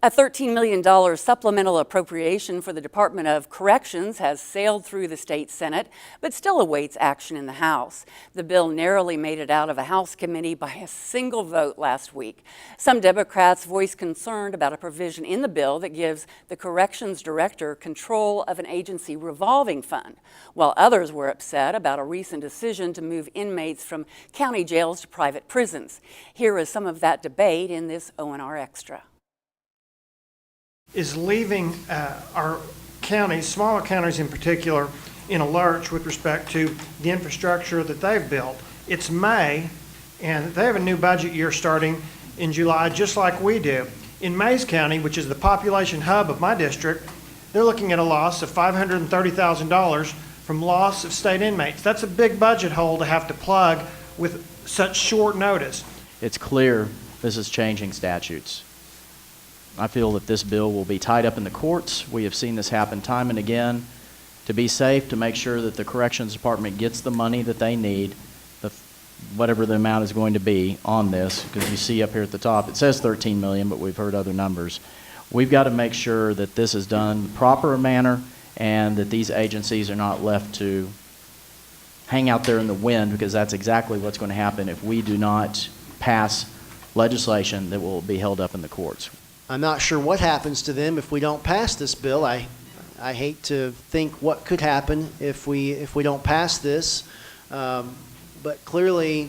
A $13 million supplemental appropriation for the Department of Corrections has sailed through the state Senate, but still awaits action in the House. The bill narrowly made it out of a House committee by a single vote last week. Some Democrats voiced concern about a provision in the bill that gives the corrections director control of an agency revolving fund, while others were upset about a recent decision to move inmates from county jails to private prisons. Here is some of that debate in this ONR Extra. Is leaving our counties, smaller counties in particular, in a lurch with respect to the infrastructure that they've built. It's May, and they have a new budget year starting in July, just like we do. In Mays County, which is the population hub of my district, they're looking at a loss of $530,000 from loss of state inmates. That's a big budget hole to have to plug with such short notice. It's clear this is changing statutes. I feel that this bill will be tied up in the courts. We have seen this happen time and again. To be safe, to make sure that the Corrections Department gets the money that they need, whatever the amount is going to be on this, because you see up here at the top, it says 13 million, but we've heard other numbers. We've got to make sure that this is done in the proper manner and that these agencies are not left to hang out there in the wind, because that's exactly what's going to happen if we do not pass legislation that will be held up in the courts. I'm not sure what happens to them if we don't pass this bill. I hate to think what could happen if we don't pass this, but clearly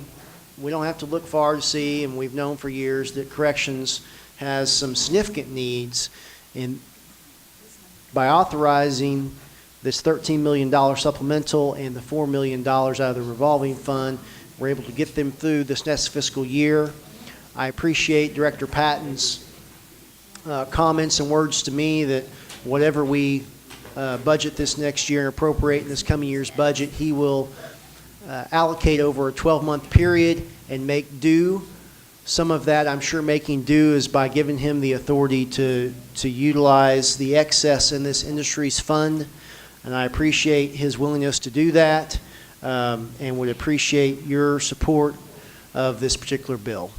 we don't have to look far to see, and we've known for years that corrections has some significant needs. And by authorizing this $13 million supplemental and the $4 million out of the revolving fund, we're able to get them through this next fiscal year. I appreciate Director Patton's comments and words to me that whatever we budget this next year and appropriate in this coming year's budget, he will allocate over a 12-month period and make due. Some of that, I'm sure, making due is by giving him the authority to utilize the excess in this industry's fund, and I appreciate his willingness to do that, and would appreciate your support of this particular bill.